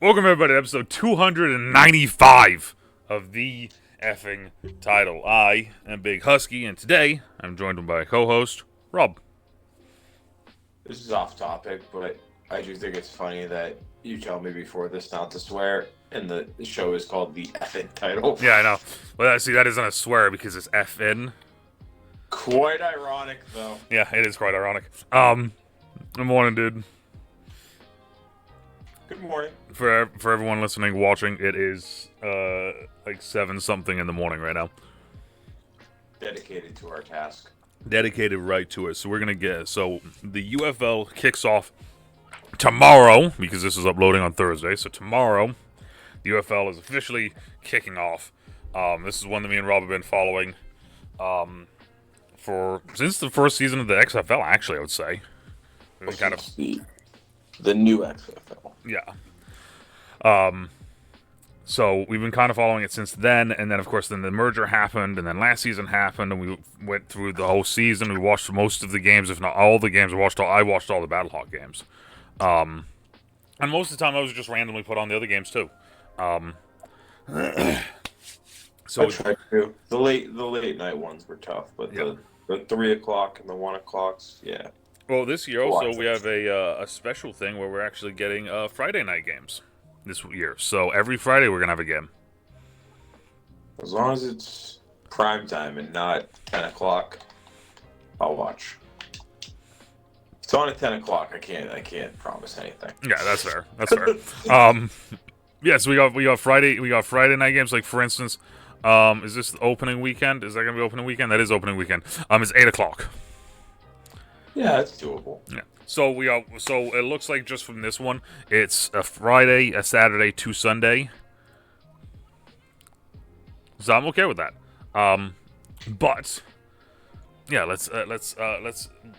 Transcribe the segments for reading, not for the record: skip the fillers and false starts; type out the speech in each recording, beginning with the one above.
Welcome everybody to episode 295 of the effing title. I am Big Husky, and today I'm joined by co-host Rob. This is off topic, but I do think it's funny that you tell me before this not to swear, and the show is called the effing title. Yeah, I know. Well, see, that isn't a swear because it's FN. Quite ironic, though. Yeah, it is quite ironic. Good morning, dude. Good morning. For everyone listening, watching, it is like 7 something in the morning right now. Dedicated to our task. Dedicated right to it. So we're gonna get the UFL kicks off tomorrow because this is uploading on Thursday. So tomorrow, the UFL is officially kicking off. This is one that me and Rob have been following for since the first season of the XFL. Actually, I would say we've been kind of the new XFL. Yeah. So we've been kind of following it since then, and then of course the merger happened, and then last season happened, and we went through the whole season. We watched most of the games, if not all the games. I watched all the Battlehawk games, and most of the time I was just randomly put on the other games too. So I tried to. The late night ones were tough, but the 3 o'clock and the 1 o'clocks, yeah. Well, this year also we have a special thing where we're actually getting Friday night games this year. So every Friday we're gonna have a game. As long as it's prime time and not 10 o'clock, I'll watch. If it's on at 10 o'clock, I can't promise anything. Yeah, that's fair. That's fair. Yes, we got Friday night games. Like for instance, is this opening weekend? Is that gonna be opening weekend? That is opening weekend. It's 8 o'clock. Yeah, it's doable. Yeah. So it looks like just from this one, it's a Friday, a Saturday, 2 Sunday. So I'm okay with that. But yeah, let's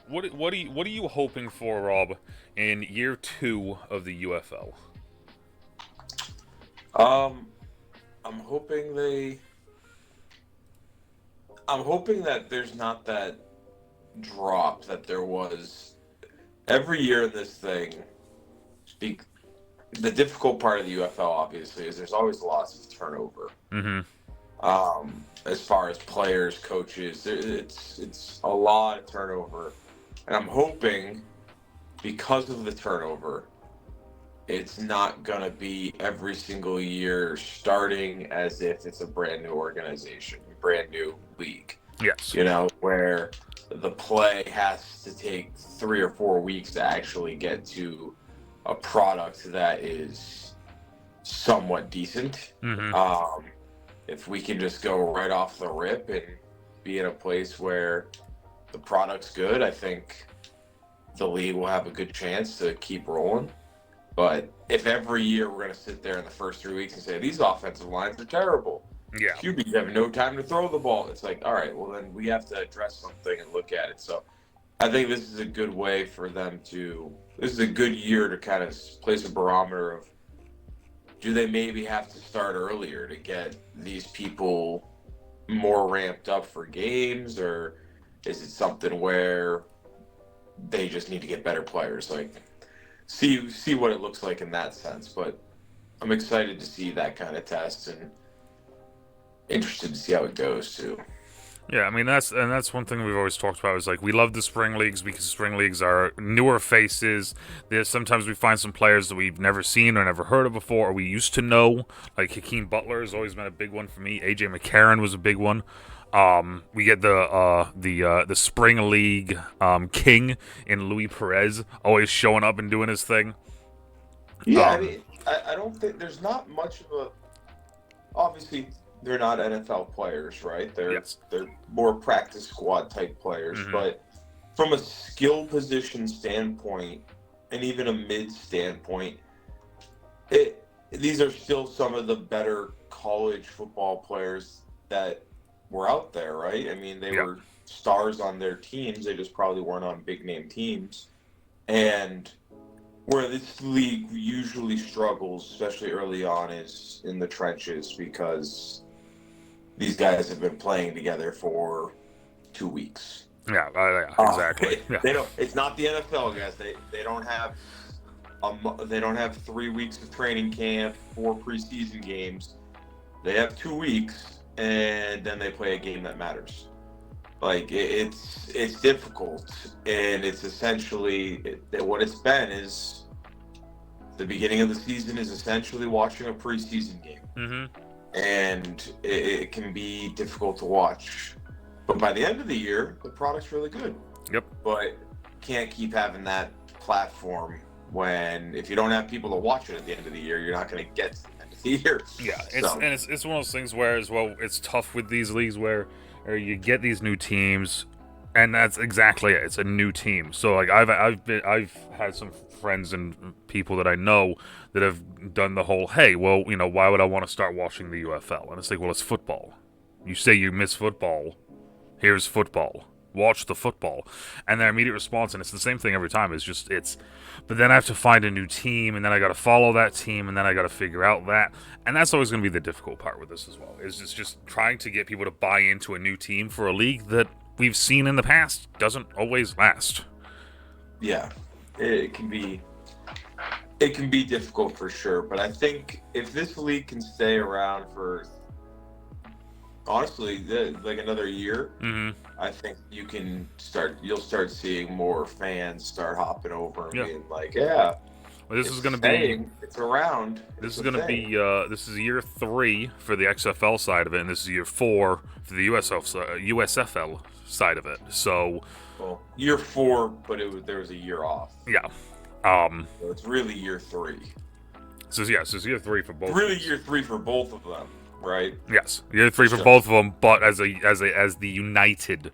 what are you hoping for, Rob, in year 2 of the UFL? I'm hoping that there's not that drop that there was every year in this thing. The difficult part of the UFL, obviously, is there's always lots of turnover. Mm-hmm. As far as players, coaches, it's a lot of turnover, and I'm hoping because of the turnover, it's not gonna be every single year starting as if it's a brand new organization, brand new league. Yes. You know, where the play has to take 3 or 4 weeks to actually get to a product that is somewhat decent. Mm-hmm. If we can just go right off the rip and be in a place where the product's good, I think the league will have a good chance to keep rolling. But if every year we're going to sit there in the first 3 weeks and say, these offensive lines are terrible. Yeah. QBs have no time to throw the ball. It's like, all right, well, then we have to address something and look at it. So I think this is a good way for them this is a good year to kind of place a barometer of, do they maybe have to start earlier to get these people more ramped up for games, or is it something where they just need to get better players? Like, see what it looks like in that sense. But I'm excited to see that kind of test and interested to see how it goes too. Yeah, I mean that's one thing we've always talked about is like we love the spring leagues because spring leagues are newer faces. There's sometimes we find some players that we've never seen or never heard of before or we used to know. Like Hakeem Butler has always been a big one for me. AJ McCarron was a big one. We get the spring league king in Louis Perez always showing up and doing his thing. Yeah, I mean, I don't think there's not much of a. Obviously, they're not NFL players, right? They're more practice squad type players. Mm-hmm. But from a skill position standpoint, and even a mid standpoint, these are still some of the better college football players that were out there, right? I mean, they were stars on their teams. They just probably weren't on big name teams. And where this league usually struggles, especially early on, is in the trenches because these guys have been playing together for 2 weeks. Yeah, exactly. They don't. It's not the NFL, guys. They don't have they don't have 3 weeks of training camp, 4 preseason games. They have 2 weeks, and then they play a game that matters. Like it's difficult, and it's essentially what it's been is the beginning of the season is essentially watching a preseason game, and it can be difficult to watch. But by the end of the year, the product's really good. Yep. But can't keep having that platform when if you don't have people to watch it at the end of the year, you're not going to get to the end of the year. Yeah, So, it's one of those things where as well it's tough with these leagues where you get these new teams, and that's exactly it. It's a new team. So like I've had some friends and people that I know that have done the whole, hey, well, why would I want to start watching the UFL? And it's like, well, it's football. You say you miss football. Here's football. Watch the football. And their immediate response, and it's the same thing every time, but then I have to find a new team, and then I got to follow that team, and then I got to figure out that. And that's always going to be the difficult part with this as well, is just trying to get people to buy into a new team for a league that we've seen in the past doesn't always last. yeah, it can be difficult for sure. But I think if this league can stay around for honestly like another year, I think you'll start seeing more fans start hopping over and being like, yeah. Well, this is going to be. It's around. This is going to be. This is year 3 for the XFL side of it, and this is year 4 for the USFL side of it. So, year 4, but there was a year off. Yeah. So it's really year 3. So it's year 3 for both. Really, year 3 for both of them, right? Yes, year 3 for both of them, but as the United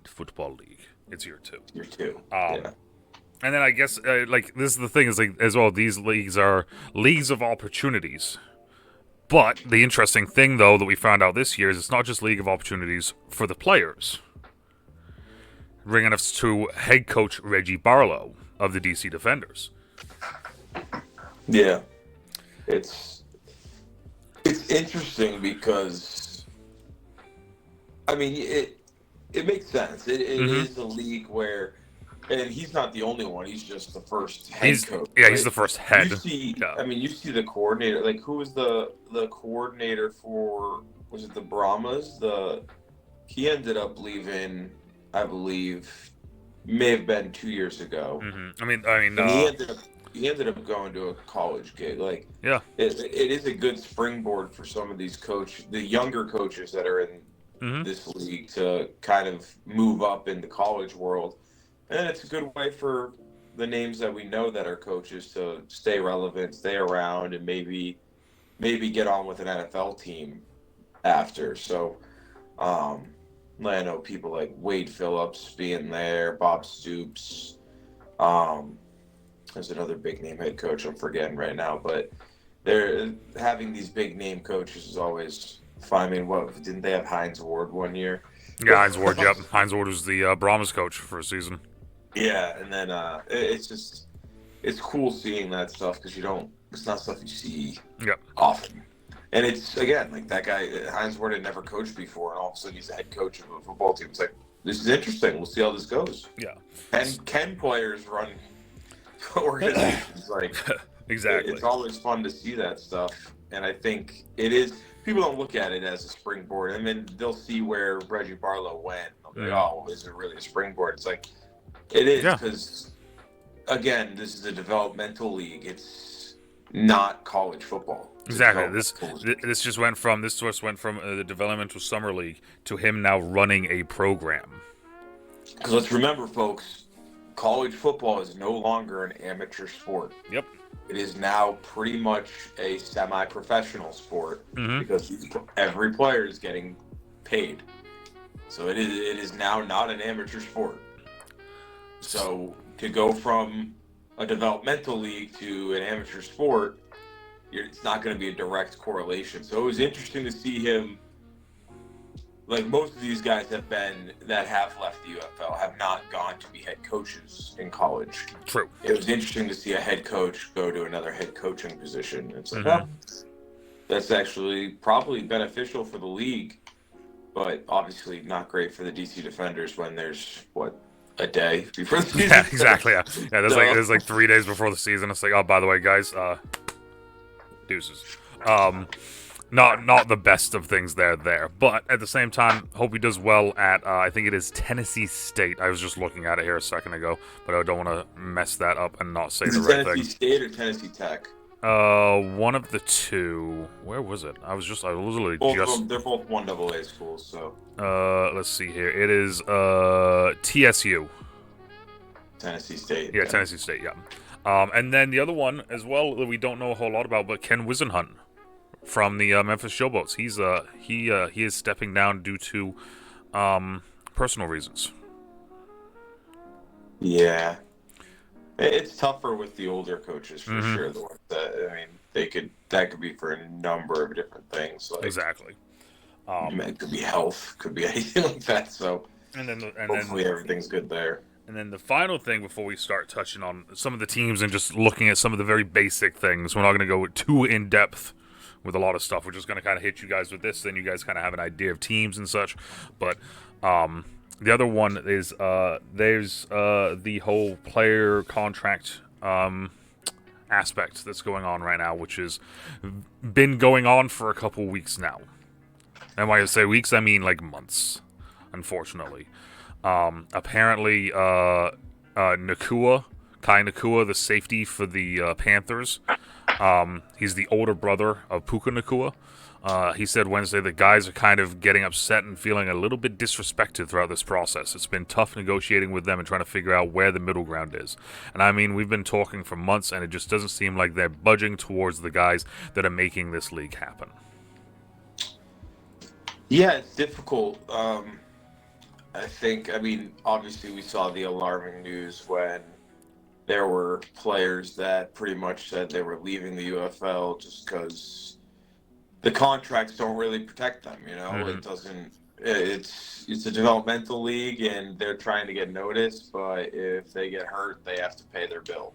Football League, it's year 2. Year 2. Yeah. And then I guess, this is the thing, is like, as well, these leagues are leagues of opportunities. But the interesting thing, though, that we found out this year is it's not just league of opportunities for the players. Bringing us to head coach Reggie Barlow of the DC Defenders. Yeah. It's interesting because, I mean, it makes sense. It is a league where, and he's not the only one. He's just the first head coach. Yeah, right? He's the first head. You see the coordinator. Like, who was the coordinator for? Was it the Brahmas? He ended up leaving. I believe, may have been 2 years ago. I mean, he ended up going to a college gig. Like, yeah, it is a good springboard for some of these the younger coaches that are in this league to kind of move up in the college world. And it's a good way for the names that we know that are coaches to stay relevant, stay around, and maybe get on with an NFL team after. So, I know people like Wade Phillips being there, Bob Stoops. There's another big name head coach I'm forgetting right now, but they're having these big name coaches is always fun. I mean, didn't they have Hines Ward one year? Yeah, Hines Ward. Yep, Hines Ward was the Brahmas coach for a season. Yeah, and then it's cool seeing that stuff because it's not stuff you see often. And it's, again, like that guy, Hines Ward had never coached before, and all of a sudden he's the head coach of a football team. It's like, this is interesting. We'll see how this goes. Yeah. And can players run organizations? Like, exactly. It's always fun to see that stuff. And I think it is, people don't look at it as a springboard. And then they'll see where Reggie Barlow went. They'll be like, oh, is it really a springboard? It's like, it is, because, again, this is a developmental league. It's not college football. Exactly. This just went from the developmental summer league to him now running a program. Because let's remember, folks, college football is no longer an amateur sport. Yep. It is now pretty much a semi-professional sport because every player is getting paid. So it is now not an amateur sport. So to go from a developmental league to an amateur sport, it's not going to be a direct correlation. So it was interesting to see him. Like, most of these guys that have left the UFL have not gone to be head coaches in college. True. It was interesting to see a head coach go to another head coaching position. It's like, that's actually probably beneficial for the league, but obviously not great for the DC Defenders when there's, a day before the season. Yeah, exactly. Yeah, yeah. So, There's like 3 days before the season. It's like, oh, by the way, guys, deuces. Not the best of things there. But at the same time, hope he does well at, I think it is Tennessee State. I was just looking at it here a second ago, but I don't want to mess that up and not say is the it right Tennessee thing. State or Tennessee Tech? One of the two. Where was it? I was literally Both of just. them, they're both 1AA schools, so Let's see here. It is, TSU. Tennessee State. Yeah, Yeah. Tennessee State, yeah. And then the other one as well that we don't know a whole lot about, but Ken Wisenhunt from the Memphis Showboats. He is stepping down due to personal reasons. Yeah. It's tougher with the older coaches for Mm-hmm. sure. The ones that that could be for a number of different things. Like Exactly. it could be health, could be anything like that. So And then hopefully everything's good there. And then the final thing before we start touching on some of the teams and just looking at some of the very basic things, we're not going to go too in depth with a lot of stuff. We're just going to kind of hit you guys with this, then you guys kind of have an idea of teams and such. But the other one is there's the whole player contract aspect that's going on right now, which has been going on for a couple weeks now. And when I say weeks, I mean like months, unfortunately. Apparently, Nakua, Kai Nakua, the safety for the Panthers, he's the older brother of Puka Nakua. He said Wednesday that guys are kind of getting upset and feeling a little bit disrespected throughout this process. It's been tough negotiating with them and trying to figure out where the middle ground is. And I mean, we've been talking for months, and it just doesn't seem like they're budging towards the guys that are making this league happen. Yeah, it's difficult. I mean, obviously we saw the alarming news when there were players that pretty much said they were leaving the UFL just because the contracts don't really protect them. You know, Mm-hmm. it doesn't. It's a developmental league, and they're trying to get noticed. But if they get hurt, they have to pay their bill.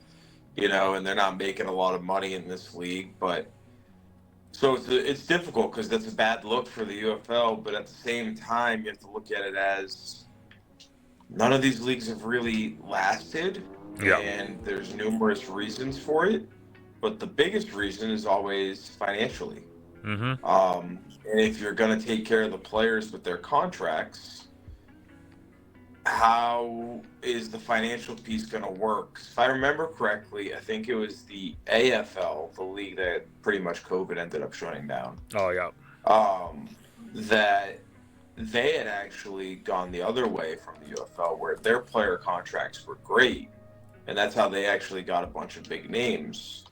You know, and they're not making a lot of money in this league, but. So it's difficult because that's a bad look for the UFL, but at the same time, you have to look at it as none of these leagues have really lasted, Yeah. and there's numerous reasons for it. But the biggest reason is always financially. Mm-hmm. And if you're going to take care of the players with their contracts, how is the financial piece going to work? If I remember correctly, I think it was the AFL, the league that pretty much COVID ended up shutting down. Oh, yeah. That they had actually gone the other way from the UFL, where their player contracts were great, and that's how they actually got a bunch of big names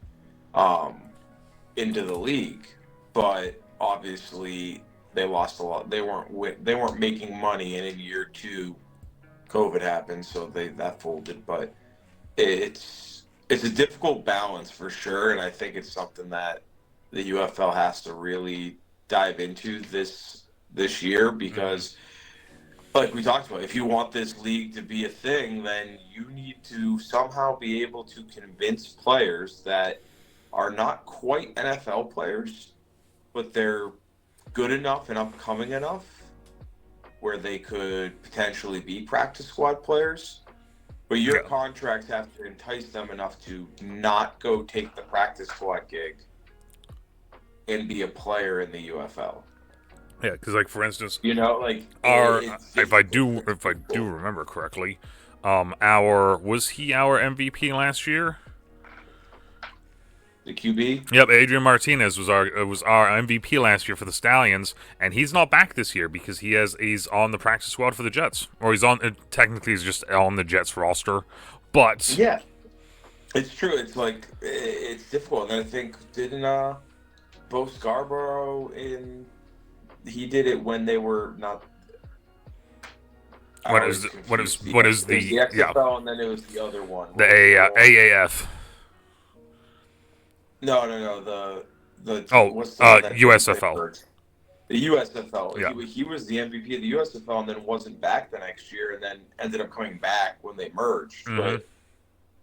into the league. But obviously, they lost a lot. They weren't making money, and in year two, COVID happened, so that folded. But it's a difficult balance for sure, and I think it's something that the UFL has to really dive into this year because, like we talked about, if you want this league to be a thing, then you need to somehow be able to convince players that are not quite NFL players, but they're good enough and upcoming enough where they could potentially be practice squad players. But your contracts have to entice them enough to not go take the practice squad gig and be a player in the UFL. Yeah, because like for instance, you know, like if I do remember correctly, was he our MVP last year? The QB? Yep, Adrian Martinez was our MVP last year for the Stallions, and he's not back this year because he's on the practice squad for the Jets, or technically he's just on the Jets roster, but yeah, it's true. It's like it's difficult, and I think didn't Bo Scarborough he did it when they were not. What is the XFL, and then it was the other one, the AAF. No. What's the USFL. The USFL. Yeah. He was the MVP of the USFL and then wasn't back the next year, and then ended up coming back when they merged. Mm-hmm. But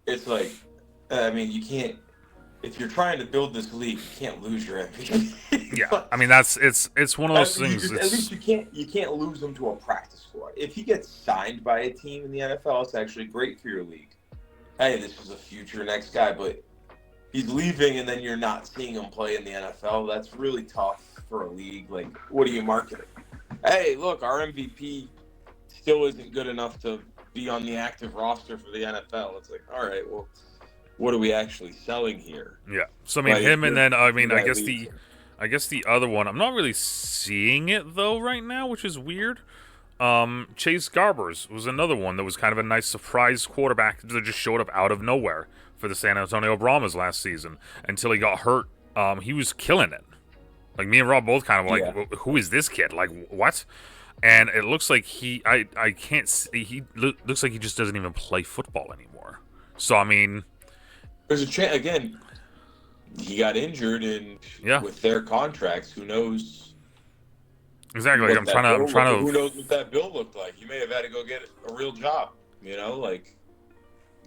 it's like, I mean, you can't. if you're trying to build this league, you can't lose your MVP. Yeah, But I mean it's one of those things. at least you can't lose him to a practice squad. If he gets signed by a team in the NFL, it's actually great for your league. Hey, this is a future next guy, but he's leaving and then you're not seeing him play in the NFL. That's really tough for a league. Like, what do you market? Hey, look, our MVP still isn't good enough to be on the active roster for the NFL. It's like, all right, well, what are we actually selling here? Yeah. So I mean, him, and then I guess the other one. I'm not really seeing it though right now, which is weird. Chase Garbers was another one that was kind of a nice surprise quarterback that just showed up out of nowhere for the San Antonio Brahmas last season until he got hurt. He was killing it. Like, me and Rob both kind of like, who is this kid? Like, what? And it looks like I can't see, looks like he just doesn't even play football anymore. So I mean, there's a chance again. He got injured, and with their contracts, who knows? Exactly. Like, I'm trying to. Who knows what that bill looked like? You may have had to go get a real job. You know, like,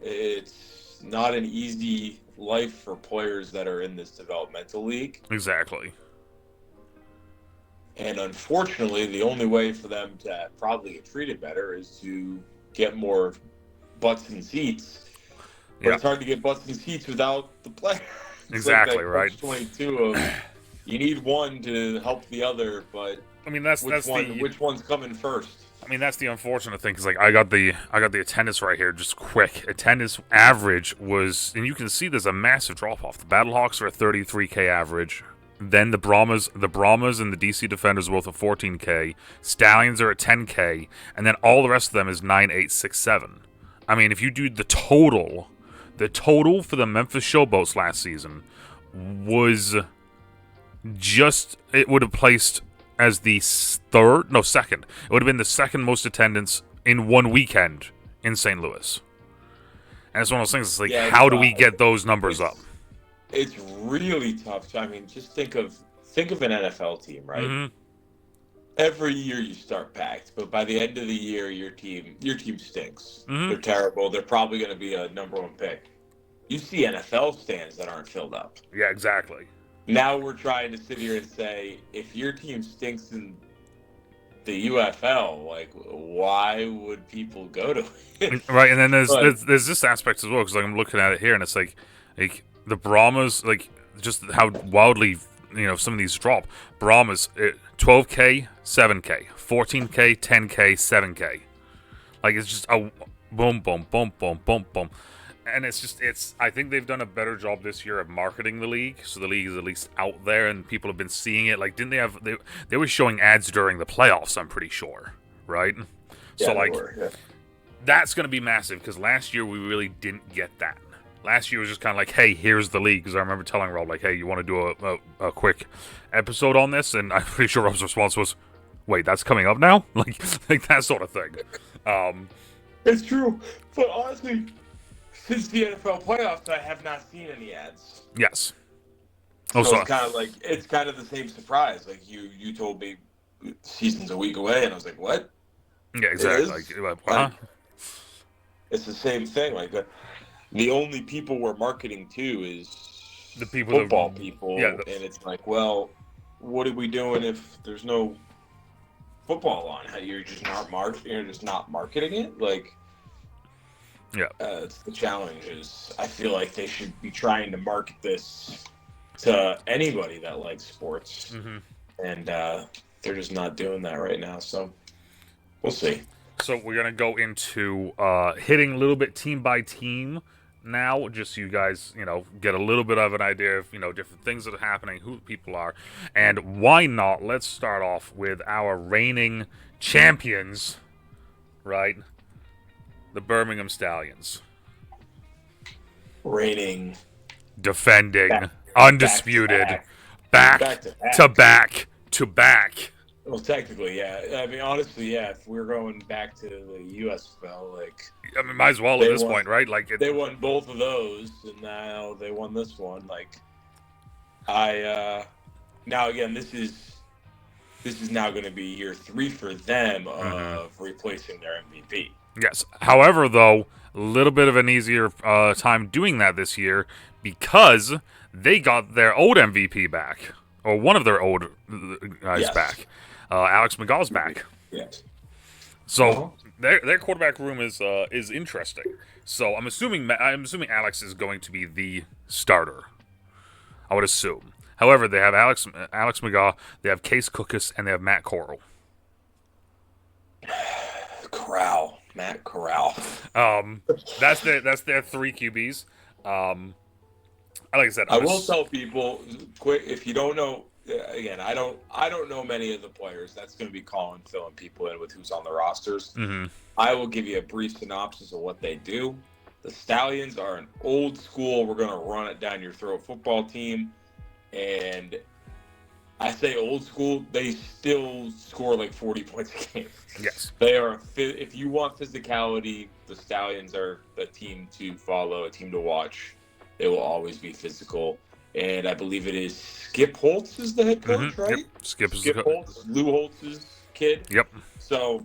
it's not an easy life for players that are in this developmental league. Exactly. And unfortunately, the only way for them to probably get treated better is to get more butts and seats. But it's hard to get butts and seats without the player. Exactly, like right. 22 of you need one to help the other, but I mean which one's coming first? I mean, that's the unfortunate thing, because like I got the attendance right here, just quick. Attendance average was, and you can see there's a massive drop off. The Battlehawks are at 33K average. Then the Brahmas and the DC Defenders are both at 14K. Stallions are at 10K, and then all the rest of them is 9,867. I mean, if you do the total for the Memphis Showboats last season was it would have placed as the second. It would have been the second most attendance in one weekend in St. Louis. And it's one of those things, it's like, how do we get those numbers up? It's really tough. I mean, just think of an NFL team, right? Mm-hmm. Every year you start packed, but by the end of the year, your team stinks. Mm-hmm. They're terrible. They're probably going to be a number one pick. You see NFL stands that aren't filled up. Yeah, exactly. Now we're trying to sit here and say, if your team stinks in the UFL, like, why would people go to it? Right, and then there's this aspect as well, because like, I'm looking at it here, and it's like the Brahmas, like, just how wildly, some of these drop. Brahmas, 12K, 7K, 14K, 10K, 7K. Like, it's just a boom, boom, boom, boom, boom, boom. And I think they've done a better job this year of marketing the league, so the league is at least out there and people have been seeing it. Like, didn't they were showing ads during the playoffs, I'm pretty sure, right? Yeah, so, like, that's going to be massive, because last year we really didn't get that. Last year was just kind of like, hey, here's the league, because I remember telling Rob, like, hey, you want to do a quick episode on this? And I'm pretty sure Rob's response was, wait, that's coming up now? like that sort of thing. It's true, but honestly, since the NFL playoffs, I have not seen any ads. Yes. So it's kind of the same surprise. Like, you told me season's a week away, and I was like, what? Yeah, exactly. It's the same thing. Like, the only people we're marketing to is the people, football people, and it's like, well, what are we doing if there's no football on? You're just not marketing it, like. Yeah, it's the challenge. Is I feel like they should be trying to market this to anybody that likes sports, and they're just not doing that right now. So we'll see. So we're gonna go into hitting a little bit team by team now, just so you guys get a little bit of an idea of different things that are happening, who the people are, and why not? Let's start off with our reigning champions, right? The Birmingham Stallions. Reigning. Defending. Undisputed. Back to back. Well, technically, yeah. I mean, honestly, yeah. If we're going back to the USFL, like, I mean, might as well at this point, right? Like, they won both of those, and now they won this one. Like, now again, this is now going to be year 3 for them of replacing their MVP. Yes. However, though, a little bit of an easier time doing that this year, because they got their old MVP back, or one of their old guys Yes. back. Alex McGaw's back. Yes. So their quarterback room is interesting. So I'm assuming Alex is going to be the starter. I would assume. However, they have Alex McGaw, they have Case Cookus, and they have Matt Corral. Matt Corral. That's their three QBs. Like I said, I will tell people quick, if you don't know. Again, I don't know many of the players. That's going to be Colin filling people in with who's on the rosters. Mm-hmm. I will give you a brief synopsis of what they do. The Stallions are an old school, we're going to run it down your throat football team. And I say old school, they still score like 40 points a game. Yes. They are, if you want physicality, the Stallions are the team to follow, a team to watch. They will always be physical. And I believe it is Skip Holtz is the head coach, right? Yep. Skip Holtz, Lou Holtz's kid. Yep. So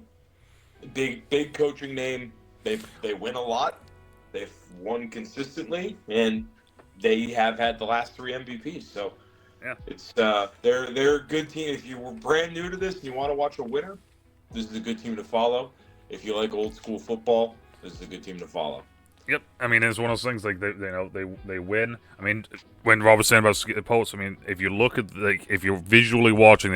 big coaching name. They win a lot. They've won consistently, and they have had the last 3 MVPs. So yeah, it's they're a good team. If you were brand new to this and you want to watch a winner, this is a good team to follow. If you like old school football, this is a good team to follow. Yep, I mean it's one of those things like they win. I mean when Rob was saying about Skip Holtz, I mean if you look at if you're visually watching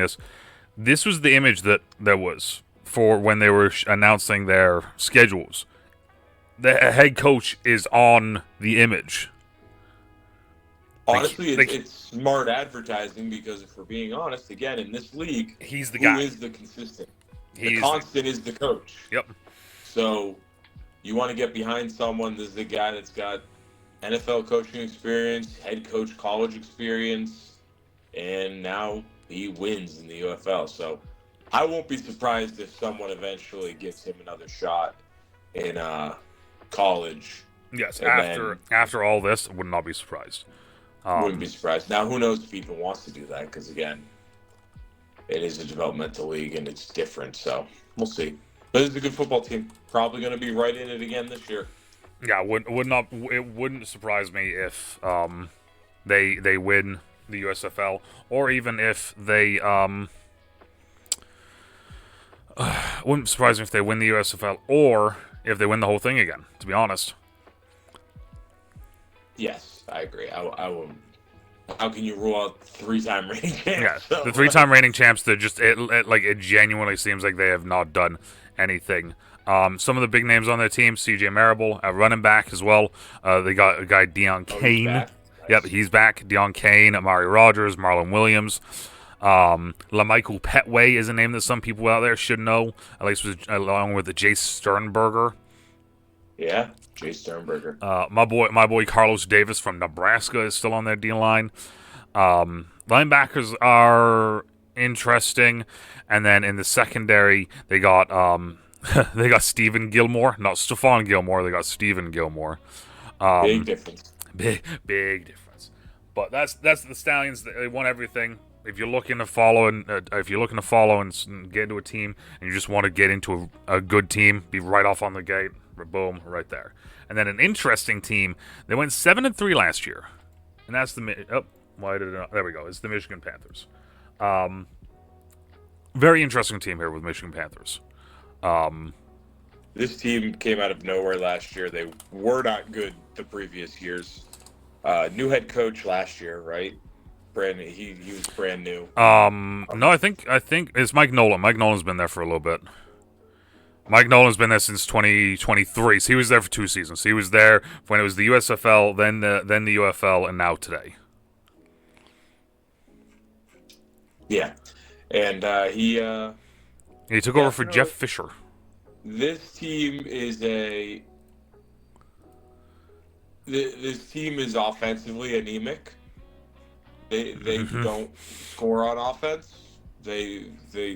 this was the image that there was for when they were announcing their schedules. The head coach is on the image. Honestly, it's smart advertising because if we're being honest, again in this league, he's the guy. Who is the consistent? The constant is the coach. Yep. So. You want to get behind someone, this is a guy that's got NFL coaching experience, head coach college experience, and now he wins in the UFL. So I won't be surprised if someone eventually gives him another shot in college. Yes, after all this, would not be surprised. Wouldn't be surprised. Now, who knows if he even wants to do that? Because, again, it is a developmental league and it's different. So we'll see. But it's a good football team. Probably going to be right in it again this year. Yeah, it wouldn't surprise me if they win the USFL, or even if they wouldn't surprise me if they win the USFL, or if they win the whole thing again. To be honest. Yes, I agree. I would. How can you rule out 3-time reigning champs? Yeah, the 3-time reigning champs. They're just it genuinely seems like they have not done anything. Some of the big names on their team: CJ Marable at running back as well. They got a guy Deion Kane. Nice. Yep, he's back. Deion Kane, Amari Rogers, Marlon Williams. LaMichael Petway is a name that some people out there should know, at least along with the Jace Sternberger. Yeah, Jace Sternberger. My boy Carlos Davis from Nebraska is still on their D line. Linebackers are interesting, and then in the secondary they got they got Stephen Gilmore, not Stephon Gilmore. They got Stephen Gilmore. Big difference. Big difference. But that's the Stallions. They won everything. If you're looking to follow and get into a team, and you just want to get into a good team, be right off on the gate, boom, right there. And then an interesting team. They went 7-3 last year, and that's there we go. It's the Michigan Panthers. Very interesting team here with Michigan Panthers. This team came out of nowhere last year. They were not good the previous years. New head coach last year, right? He was brand new. No, I think it's Mike Nolan. Mike Nolan's been there for a little bit. Mike Nolan's been there since 2023. So he was there for 2 seasons. So he was there when it was the USFL, then the UFL, and now today. Yeah, and he took over for Jeff Fisher. This team is this team is offensively anemic. They don't score on offense. It's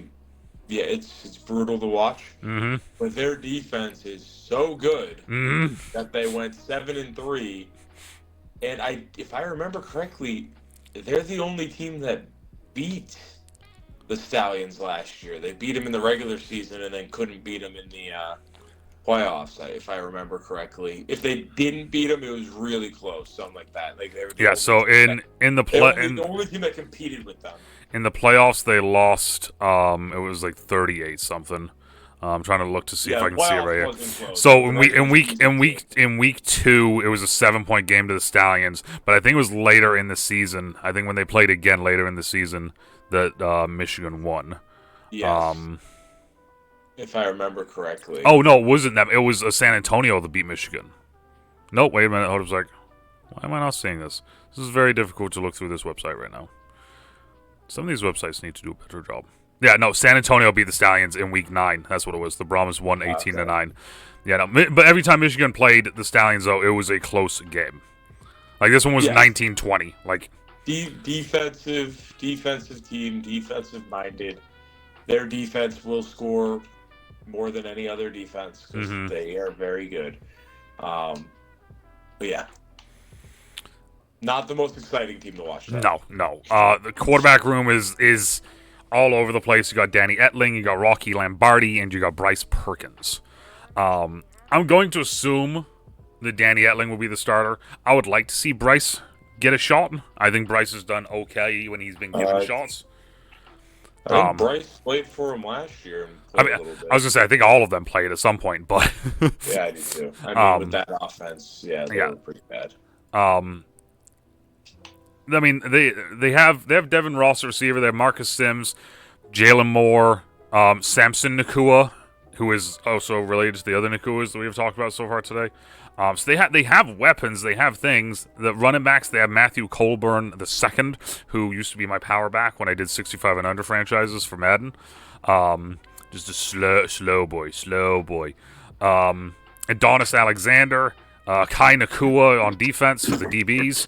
brutal to watch. Mm-hmm. But their defense is so good that they went 7-3. And if I remember correctly, they're the only team that beat the Stallions last year. They beat them in the regular season and then couldn't beat them in playoffs, if I remember correctly. If they didn't beat them, it was really close, something like that. Like they were the Yeah. only So team the only team that competed with them. in the playoffs they lost. It was like 38 something. I'm trying to look to see Yeah, if the I can see it playoffs right here. wasn't close. It So was a regular season game. in week 2, it was a 7-point game to the Stallions. But I think it was later in the season. I think when they played again later in the season that Michigan won. Yes, if I remember correctly. Oh no, it wasn't them. It was San Antonio that beat Michigan. No, wait a minute. Hold up a sec. Why am I not seeing this? This is very difficult to look through this website right now. Some of these websites need to do a better job. Yeah, no, San Antonio beat the Stallions in week 9. That's what it was. The Brahmas won 18-9. Yeah, no, but every time Michigan played the Stallions, though, it was a close game. Like this one was 19-20. Like Defensive team, defensive minded. Their defense will score more than any other defense because they are very good. But yeah, not the most exciting team to watch. No. The quarterback room is all over the place. You got Danny Etling, you got Rocky Lombardi, and you got Bryce Perkins. I'm going to assume that Danny Etling will be the starter. I would like to see Bryce get a shot. I think Bryce has done okay when he's been given shots. I think Bryce played for him last year. And played a little bit. I was gonna say I think all of them played at some point, but yeah, I do too. I mean, with that offense, they were pretty bad. I mean, they have Devin Ross, the receiver. They have Marcus Sims, Jalen Moore, Samson Nakua, who is also related to the other Nakuas that we have talked about so far today. So they have weapons, they have things. The running backs, they have Matthew Colburn II, who used to be my power back when I did 65 and under franchises for Madden. Just a slow boy. Adonis Alexander, Kai Nakua on defense for the DBs.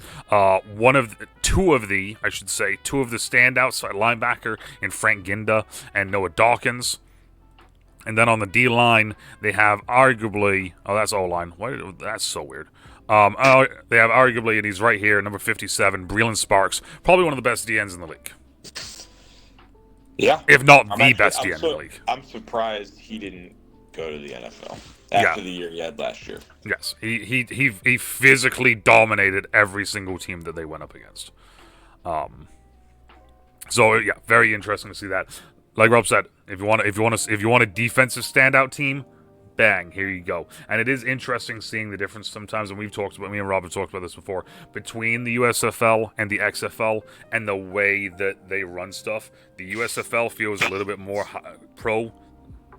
Two of the standouts, linebacker in Frank Ginda and Noah Dawkins. And then on the D-line, they have arguably... Oh, that's O-line. That's so weird. They have arguably, and he's right here, number 57, Breland Sparks. Probably one of the best DNs in the league. Yeah. If not the best DN in the league. I'm surprised he didn't go to the NFL after the year he had last year. Yes. He physically dominated every single team that they went up against. So, yeah, very interesting to see that. Like Rob said, if you want a defensive standout team, bang, here you go. And it is interesting seeing the difference sometimes, and me and Rob have talked about this before, between the USFL and the XFL and the way that they run stuff. The USFL feels a little bit more pro.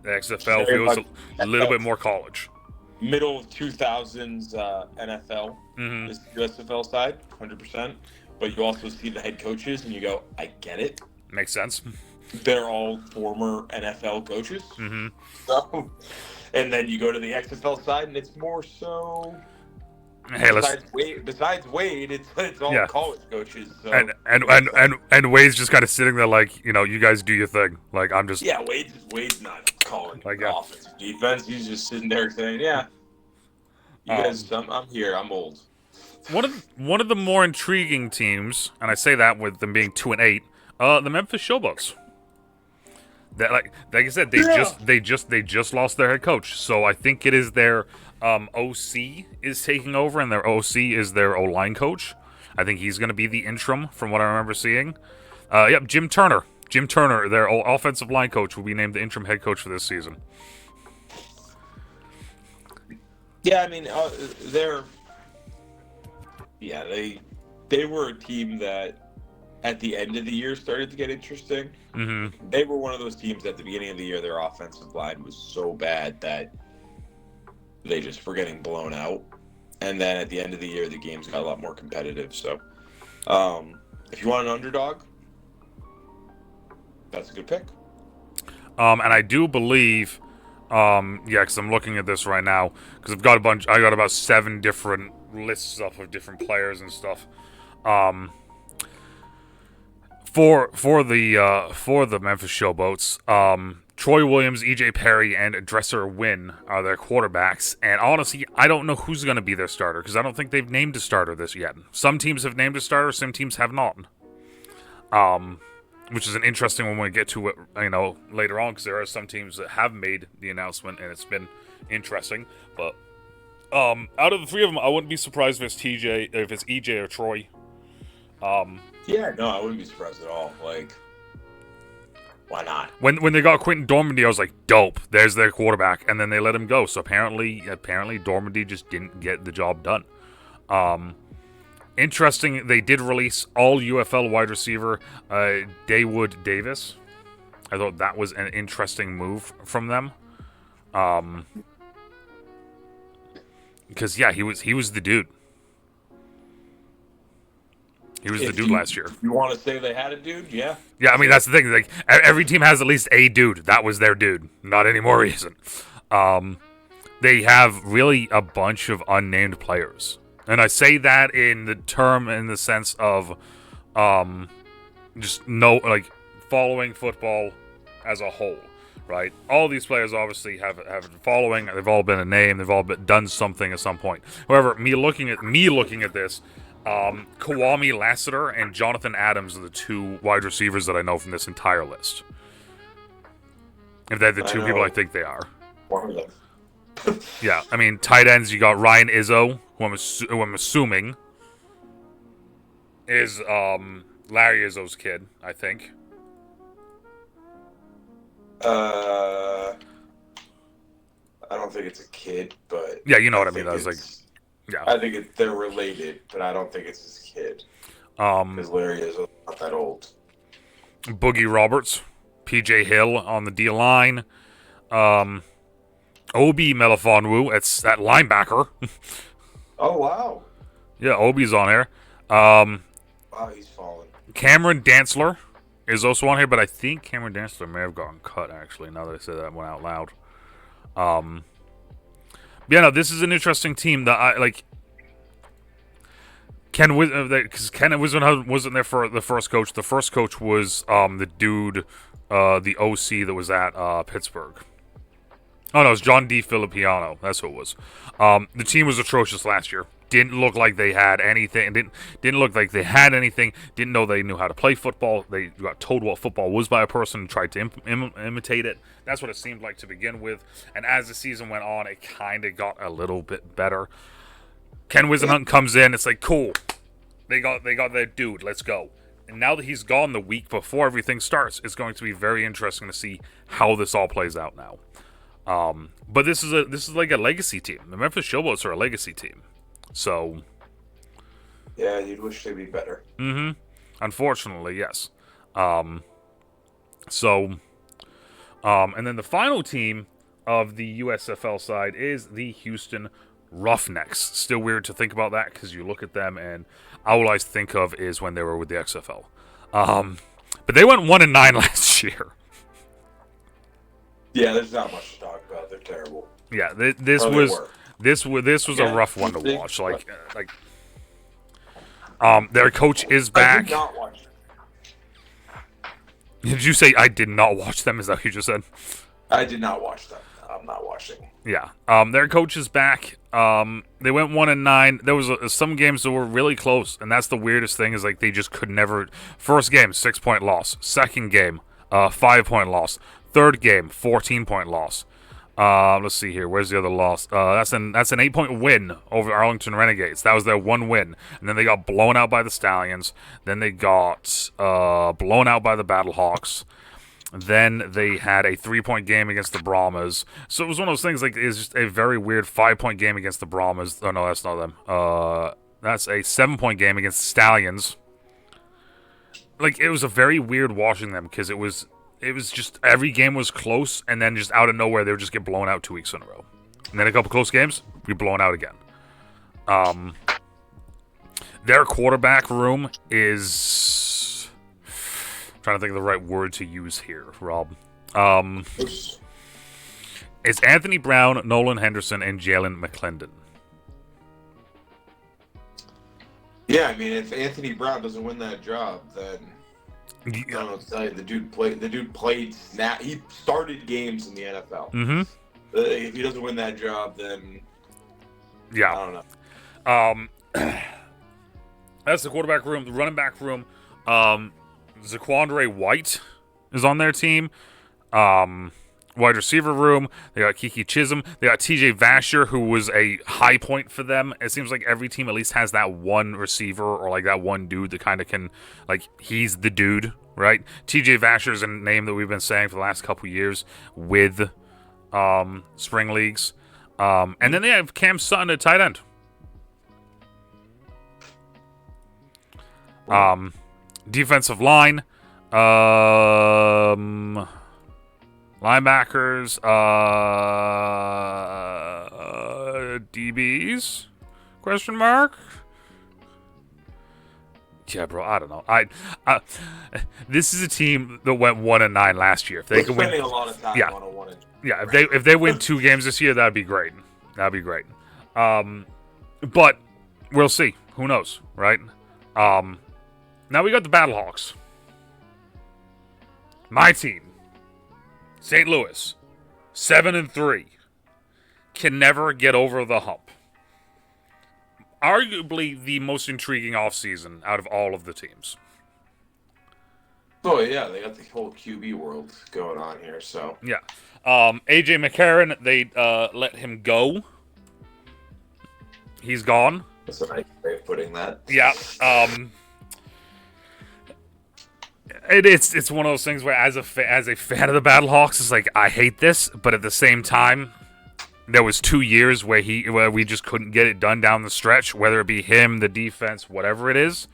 The XFL feels a little bit more college. Middle of 2000s NFL is the USFL side, 100%. But you also see the head coaches, and you go, I get it. Makes sense. They're all former NFL coaches. So, and then you go to the XFL side, and it's more so. Hey, besides Wade, it's all college coaches. So. And Wade's just kind of sitting there like, you guys do your thing. Like I'm just. Yeah, Wade's not calling offensive defense. He's just sitting there saying, "Yeah, you guys, I'm here. I'm old." One of the more intriguing teams, and I say that with them being 2-8, the Memphis Showboats. That, like I said, they just lost their head coach, so I think it is their OC is taking over, and their OC is their O-line coach. I think he's going to be the interim, from what I remember seeing. Jim Turner, their offensive line coach, will be named the interim head coach for this season. Yeah, I mean, they were a team that at the end of the year started to get interesting. They were one of those teams at the beginning of the year, their offensive line was so bad that they just were getting blown out. And then at the end of the year, the games got a lot more competitive. So if you want an underdog, that's a good pick. And I do believe, because I'm looking at this right now, because I got about 7 different lists up of different players and stuff. For the Memphis Showboats, Troy Williams, E.J. Perry, and Dresser Wynn are their quarterbacks. And honestly, I don't know who's going to be their starter, because I don't think they've named a starter this yet. Some teams have named a starter, some teams have not. Which is an interesting one when we get to it, later on, because there are some teams that have made the announcement, and it's been interesting. But out of the three of them, I wouldn't be surprised if it's EJ or Troy. Yeah, no, I wouldn't be surprised at all. Like, why not? When they got Quentin Dormady, I was like, dope. There's their quarterback, and then they let him go. So apparently Dormady just didn't get the job done. Interesting, they did release all UFL wide receiver Dawood Davis. I thought that was an interesting move from them. Because yeah, he was the dude. He was the dude last year. You want to say they had a dude? Yeah. Yeah, I mean that's the thing. Like every team has at least a dude. That was their dude. Not anymore reason. They have really a bunch of unnamed players, and I say that in the sense of, just following football as a whole. Right, all these players obviously have been following. They've all been a name. They've all done something at some point. However, me looking at this, Kwame Lassiter and Jonathan Adams are the two wide receivers that I know from this entire list. If they're the two people I think they are. One of them. Yeah, I mean tight ends. You got Ryan Izzo, who I'm assuming is Larry Izzo's kid. I think. I don't think it's a kid, but yeah, you know what I mean. I was like, yeah, I think they're related, but I don't think it's his kid. Because Larry is not that old. Boogie Roberts, PJ Hill on the D line, Obi Melifonwu, it's that linebacker. Oh wow! Yeah, Obi's on here. Wow, he's fallen. Cameron Dantzler is also on here, but I think Cameron Dantzler may have gotten cut, actually, now that I said that one out loud. Yeah, no, this is an interesting team that I, like, because Ken wasn't there for the first coach. The first coach was, the dude, the OC that was at, Pittsburgh. Oh, no, it was John D. Filippiano. That's who it was. The team was atrocious last year. Didn't look like they had anything. Didn't look like they had anything. Didn't know they knew how to play football. They got told what football was by a person and tried to imitate it. That's what it seemed like to begin with. And as the season went on, it kind of got a little bit better. Ken Wisenhunt comes in. It's like, cool. They got their dude. Let's go. And now that he's gone the week before everything starts, it's going to be very interesting to see how this all plays out now. But this is like a legacy team. The Memphis Showboats are a legacy team. So, yeah, you'd wish they'd be better. Mm-hmm. Unfortunately, yes. And then the final team of the USFL side is the Houston Roughnecks. Still weird to think about that because you look at them and all I think of is when they were with the XFL. But they went 1-9 last year. Yeah, there's not much to talk about. They're terrible. Yeah, this was a rough one to watch. Their coach is back. I did not watch them. Did you say I did not watch them? Is that what you just said? I did not watch them. I'm not watching. Yeah. Their coach is back. They went 1-9. There was some games that were really close, and that's the weirdest thing is like they just could never. First game, 6-point loss. Second game, 5-point loss. Third game, 14-point loss. Let's see here. Where's the other loss? That's an 8-point win over Arlington Renegades. That was their one win. And then they got blown out by the Stallions. Then they got blown out by the Battlehawks. Then they had a 3-point game against the Brahmas. So it was one of those things like it's just a very weird 5-point game against the Brahmas. Oh no, that's not them. That's a 7-point game against the Stallions. Like it was a very weird watching them because it was just every game was close, and then just out of nowhere, they would just get blown out 2 weeks in a row. And then a couple close games, be blown out again. Their quarterback room is... I'm trying to think of the right word to use here, Rob. It's Anthony Brown, Nolan Henderson, and Jalen McClendon. Yeah, I mean, if Anthony Brown doesn't win that job, then... I don't know what to tell you. The dude played snap. He started games in the NFL. Mm-hmm. If he doesn't win that job, then yeah, I don't know. That's the quarterback room. The running back room. Zaquandre White is on their team. wide receiver room, they got Kiki Chisholm. They got TJ Vasher, who was a high point for them. It seems like every team at least has that one receiver or like that one dude that kind of can, like, he's the dude, right? TJ Vasher is a name that we've been saying for the last couple years with spring leagues. And then they have Cam Sutton at tight end. Defensive line, linebackers, DBs? Question mark? Yeah, bro. I don't know. This is a team that went 1-9 last year. If they could win, spending a lot of time on a 1 yeah. If they win 2 games this year, that'd be great. That'd be great. But we'll see. Who knows, right? Now we got the Battlehawks. My team, St. Louis, 7-3, can never get over the hump. Arguably the most intriguing offseason out of all of the teams. Oh, yeah, they got the whole QB world going on here, so. Yeah. AJ McCarron, they let him go. He's gone. That's a nice way of putting that. Yeah. It's one of those things where as a fan of the Battlehawks, it's like, I hate this, but at the same time, there was 2 years where we just couldn't get it done down the stretch, whether it be him, the defense, whatever it is.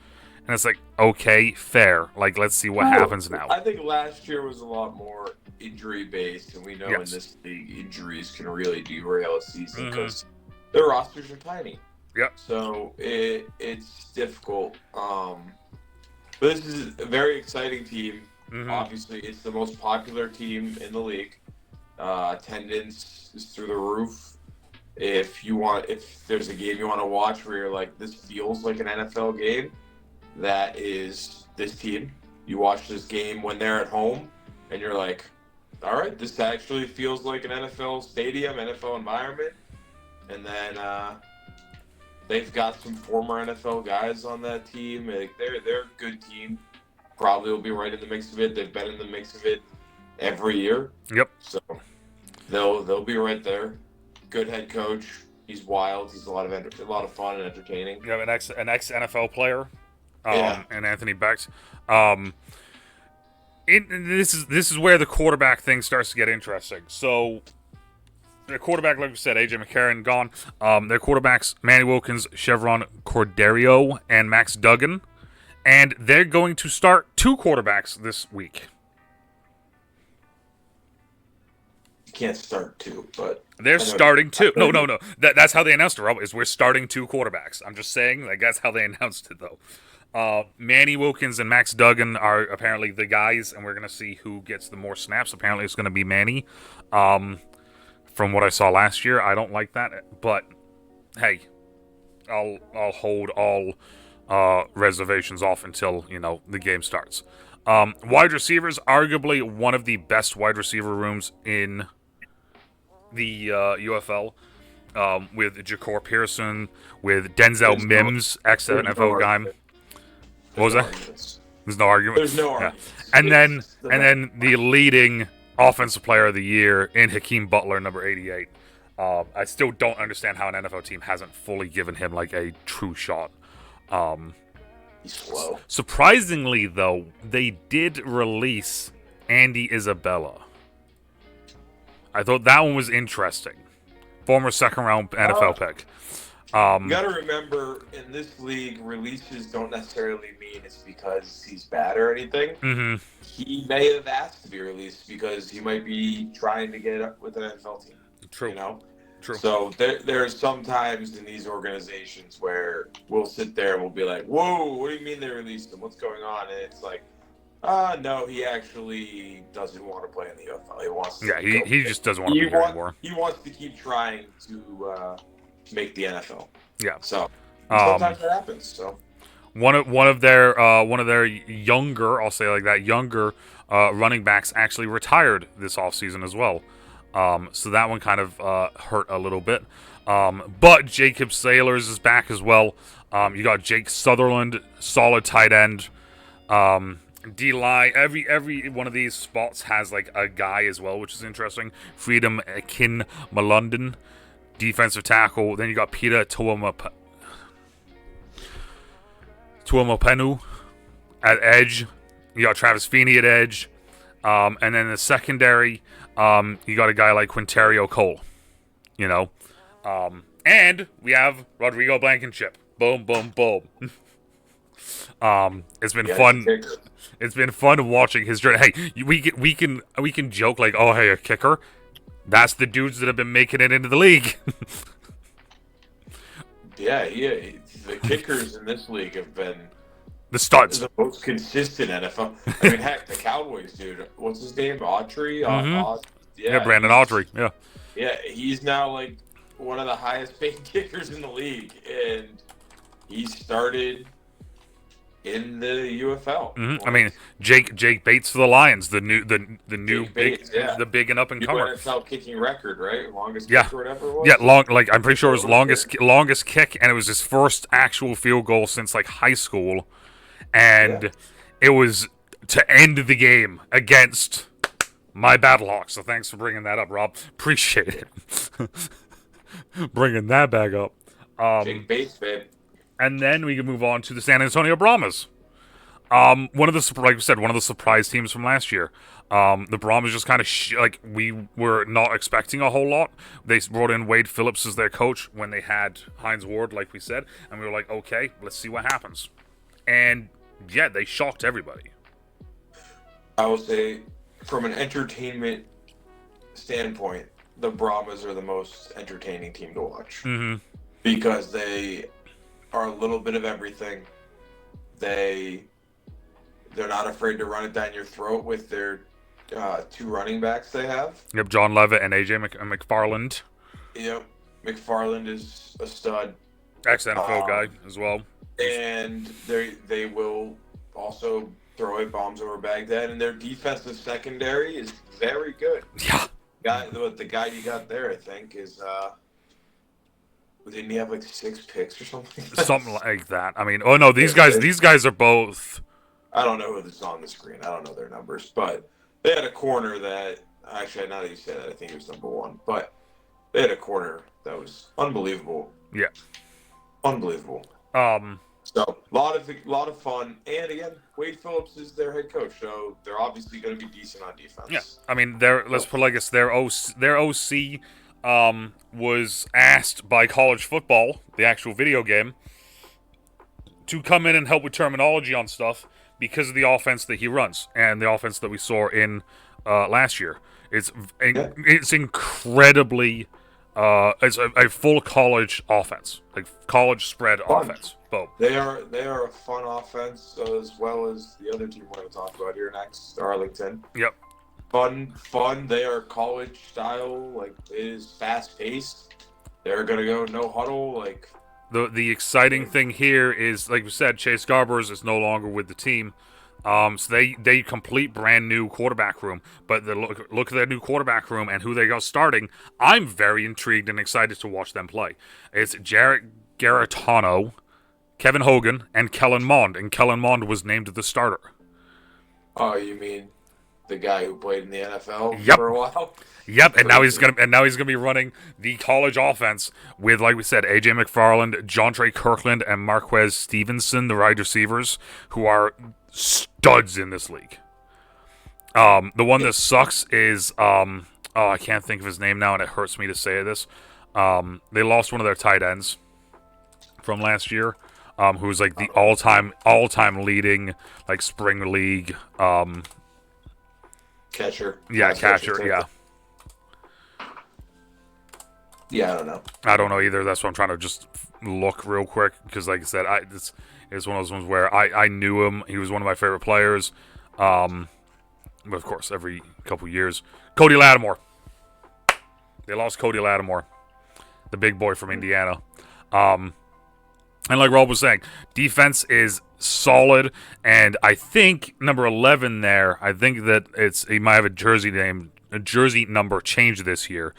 And it's like, okay, fair. Like, let's see what happens now. I think last year was a lot more injury-based, and we know in this league, injuries can really derail a season because the rosters are tiny. Yep. So it's difficult. But this is a very exciting team. Obviously, it's the most popular team in the league. Attendance is through the roof. If there's a game you want to watch where you're like, this feels like an NFL game, that is this team. You watch this game when they're at home, and you're like, all right, this actually feels like an NFL stadium, NFL environment. And then they've got some former NFL guys on that team. Like, they're a good team. Probably will be right in the mix of it. They've been in the mix of it every year. Yep. So they'll be right there. Good head coach. He's wild. He's a lot of fun and entertaining. You have an ex NFL player, and Anthony Bex. This is where the quarterback thing starts to get interesting. So, their quarterback, like we said, AJ McCarron gone. Their quarterbacks, Manny Wilkins, Chevron Corderio, and Max Duggan. And they're going to start 2 quarterbacks this week. You can't start 2, but they're starting 2. No. That's how they announced it, Rob, is we're starting 2 quarterbacks. I'm just saying, like, that's how they announced it, though. Manny Wilkins and Max Duggan are apparently the guys, and we're going to see who gets the more snaps. Apparently it's going to be Manny. From what I saw last year, I don't like that, but hey, I'll hold all reservations off until, the game starts. Wide receivers, arguably one of the best wide receiver rooms in the UFL, with Ja'Cour Pearson, with Denzel Mims, ex-NFL guy. What was that? There's no argument. There's no argument. And then the leading offensive player of the year in Hakeem Butler, number 88. I still don't understand how an NFL team hasn't fully given him like a true shot. He's slow. Surprisingly, though, they did release Andy Isabella. I thought that one was interesting. Former second-round NFL pick. You got to remember, in this league, releases don't necessarily mean it's because he's bad or anything. He may have asked to be released because he might be trying to get up with an NFL team. True. True. So there's some times in these organizations where we'll sit there and we'll be like, whoa, what do you mean they released him? What's going on? And it's like, no, he actually doesn't want to play in the UFL. He wants to he just doesn't want to be here anymore. He wants to keep trying to make the NFL. Yeah. So sometimes that happens. So one of their younger, I'll say like that, younger running backs actually retired this offseason as well. So that one kind of hurt a little bit. But Jacob Sailors is back as well. You got Jake Sutherland, solid tight end. D-line, every one of these spots has like a guy as well, which is interesting. Freedom Kin Malundin, defensive tackle. Then you got Peter Tuamopenu at edge. You got Travis Feeney at edge. And then in the secondary, you got a guy like Quinterio Cole. You know. And we have Rodrigo Blankenship. Boom, boom, boom. It's been fun. It's been fun watching his journey. Hey, we can joke like, oh, hey, a kicker. That's the dudes that have been making it into the league. Yeah. The kickers in this league have been the studs, the most consistent NFL. I mean, heck, the Cowboys, dude. What's his name? Autry. Brandon Autry. Yeah, he's now like one of the highest paid kickers in the league, and he started in the UFL. I mean, Jake Bates for the Lions, the new Bates, the big and up and comer. UFL kicking record, right? Longest kick or whatever it was. Yeah, I'm pretty sure it was longest kick, and it was his first actual field goal since like high school, and it was to end the game against my Battlehawks. So thanks for bringing that up, Rob. Appreciate it. Bringing that back up. Jake Bates, babe. And then we can move on to the San Antonio Brahmas. One of the surprise teams from last year. The Brahmas just kind of we were not expecting a whole lot. They brought in Wade Phillips as their coach when they had Hines Ward, like we said, and we were like, okay, let's see what happens. And yeah, they shocked everybody. I will say, from an entertainment standpoint, the Brahmas are the most entertaining team to watch because they are a little bit of everything. They're not afraid to run it down your throat with their two running backs they have. Yep, John Levitt and AJ McFarland. Yep, McFarland is a stud. Ex-NFL guy as well. And they will also throw away bombs over Baghdad, and their defensive secondary is very good. Yeah. The guy you got there, I think, is didn't he have like 6 picks or something? Something like that. I mean, these guys are both. I don't know who's on the screen. I don't know their numbers, but they had a corner that actually, now that you say that, I think it was number 1. But they had a corner that was unbelievable. Yeah. Unbelievable. So a lot of fun, and again, Wade Phillips is their head coach, so they're obviously going to be decent on defense. Yeah, I mean, let's put like this: their OC was asked by College Football, the actual video game, to come in and help with terminology on stuff because of the offense that he runs and the offense that we saw in last year. It's incredibly. It's a full college offense, like college spread offense. Boom. They are a fun offense as well as the other team we're going to talk about here next, Arlington. Yep. Fun. They are college style. Like, it is fast paced. They're going to go no huddle. Like, the exciting thing here is, like we said, Chase Garbers is no longer with the team. So they complete brand new quarterback room, but look at their new quarterback room and who they got starting. I'm very intrigued and excited to watch them play. It's Jarrett Garantano, Kevin Hogan, and Kellen Mond, and Kellen Mond was named the starter. Oh, you mean the guy who played in the NFL for a while? Yep, and now he's gonna be running the college offense with, like we said, AJ McFarland, Jontre Kirkland, and Marquez Stevenson, the wide receivers, who are studs in this league. The one that sucks is I can't think of his name now, and it hurts me to say this. They lost one of their tight ends from last year, who was like the all-time leading like spring league catcher. Yeah, catcher. Yeah. Yeah, I don't know. I don't know either. That's why I'm trying to just look real quick because, like I said, it's one of those ones where I knew him. He was one of my favorite players. But of course, every couple years, Cody Lattimore. They lost Cody Lattimore, the big boy from Indiana. And like Rob was saying, defense is solid, and I think number 11 there. I think that he might have a jersey number changed this year.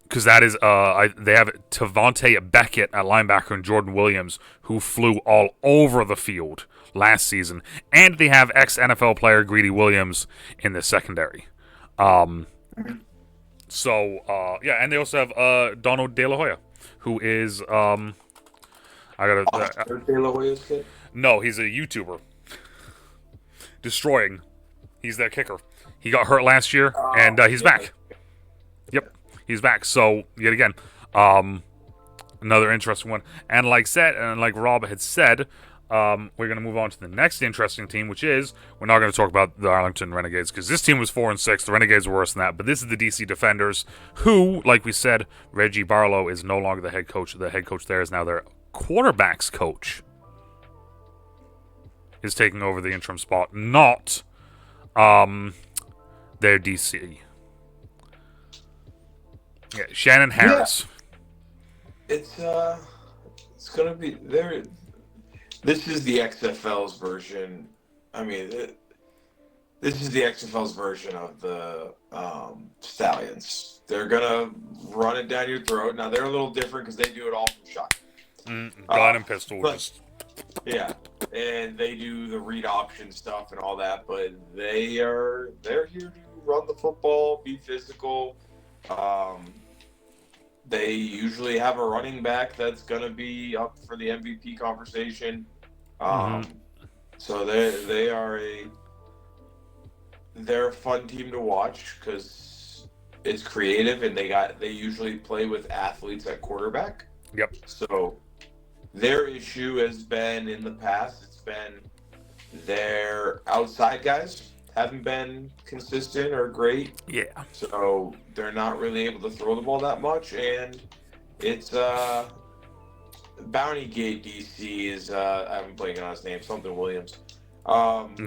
because that is they have Tavante Beckett at linebacker and Jordan Williams, who flew all over the field last season, and they have ex-NFL player Greedy Williams in the secondary. Yeah, and they also have Donald De La Hoya, who is I gotta De La Hoya's kid? no, he's a YouTuber destroying. He's their kicker. He got hurt last year, and he's back. Yep, he's back. So yet again, another interesting one. And like Rob had said, we're going to move on to the next interesting team, which is we're not going to talk about the Arlington Renegades because this team was 4-6. The Renegades were worse than that, but this is the DC Defenders, who, like we said, Reggie Barlow is no longer the head coach. The head coach there is now their quarterbacks coach. Is taking over the interim spot, not their DC. Yeah, Shannon Harris. Yeah. It's gonna be there. This is the XFL's version. I mean, this is the XFL's version of the Stallions. They're gonna run it down your throat. Now they're a little different because they do it all from shotgun. Gun and pistol. Yeah, and they do the read option stuff and all that, but they're here to run the football, be physical. They usually have a running back that's gonna be up for the MVP conversation. So they're a fun team to watch because it's creative and they usually play with athletes at quarterback. Yep. So their issue has been in the past, it's been their outside guys haven't been consistent or great. Yeah. So they're not really able to throw the ball that much, and it's Bounty Gate DC is I'm blanking on his name, something Williams. Right,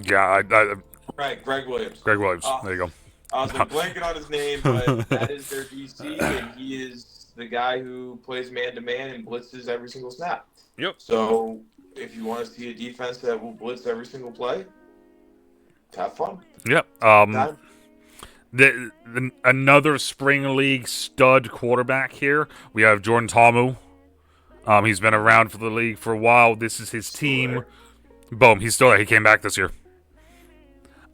Greg Williams. Greg Williams. There you go. I was blanking on his name, but that is their DC, and he is the guy who plays man-to-man and blitzes every single snap. Yep. So if you want to see a defense that will blitz every single play, have fun. Yep. Another spring league stud quarterback here. We have Jordan Tomu. He's been around for the league for a while. This is his team. Boom. He's still there. He came back this year.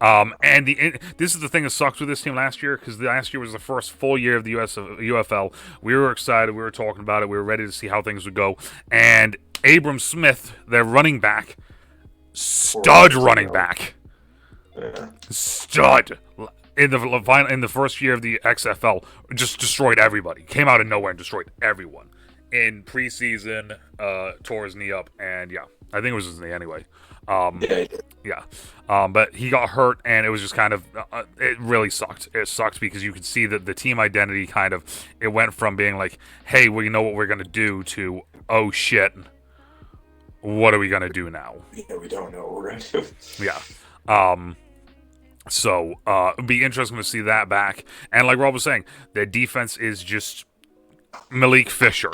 This is the thing that sucks with this team last year, because last year was the first full year of the UFL. We were excited. We were talking about it. We were ready to see how things would go. And Abram Smith, their running back, stud running back, stud in the first year of the XFL, just destroyed everybody. Came out of nowhere and destroyed everyone in preseason. Tore his knee up, and yeah, I think it was his knee anyway. But he got hurt, and it was just kind of it really sucked. It sucked because you could see that the team identity it went from being like, hey, we know what we're gonna do, to, oh shit, what are we gonna do now? Yeah, we don't know what we're gonna do. Yeah. So it'd be interesting to see that back. And like Rob was saying, their defense is just Malik Fisher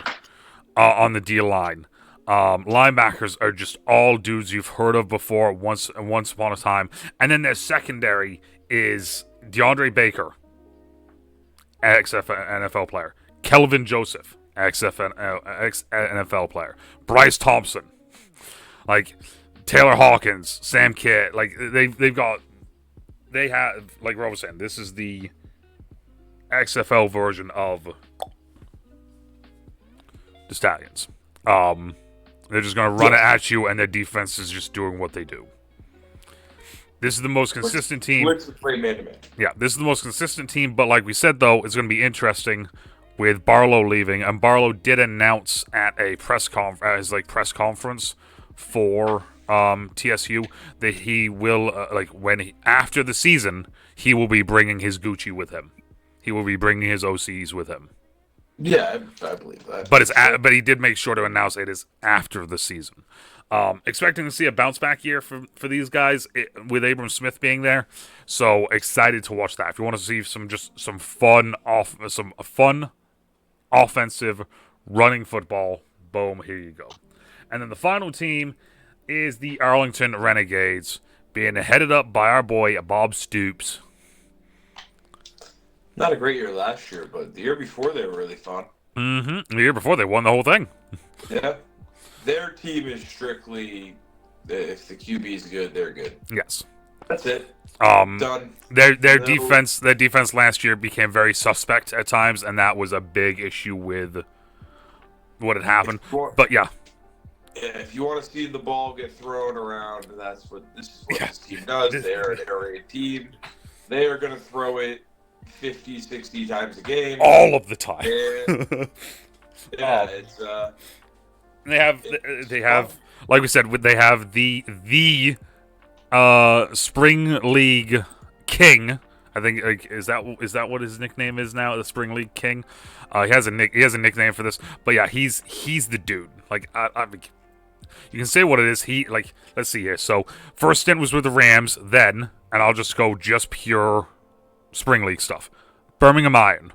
on the D line. Linebackers are just all dudes you've heard of before once upon a time. And then their secondary is DeAndre Baker, ex-NFL player. Kelvin Joseph, ex-NFL player. Bryce Thompson. Like, Taylor Hawkins, Sam Kidd. Like, they have, like Rob was saying, this is the XFL version of the Stallions. They're just going to run it at you, and their defense is just doing what they do. This is the most consistent team. Yeah, this is the most consistent team, but like we said, though, it's going to be interesting with Barlow leaving. And Barlow did announce at a press conference for TSU that he will, after the season, he will be bringing his Gucci with him. He will be bringing his OCs with him. Yeah, I believe that. But he did make sure to announce it is after the season. Expecting to see a bounce back year for these guys with Abram Smith being there. So excited to watch that. If you want to see some fun offensive running football, boom, here you go. And then the final team is the Arlington Renegades, being headed up by our boy Bob Stoops. Not a great year last year, but the year before they were really fun. Mm-hmm. The year before, they won the whole thing. Yeah. Their team is strictly if the QB is good, they're good. Yes. That's it. Um, Done. their No. defense last year became very suspect at times, and that was a big issue with what had If happened. you want, But yeah, if you want to see the ball get thrown around, this is what yeah, this team does. this, They're an air raid team. They are going to throw it 50, 60 times a game. all of the time. And yeah, they have it's they fun. have like we said, they have the Spring League King. I think is that what his nickname is now? The Spring League King. He has a nickname for this, but yeah, he's the dude. Like I mean, you can say what it is. He like let's see here. So first stint was with the Rams, then, and I'll just go just pure Spring League stuff. Birmingham Iron,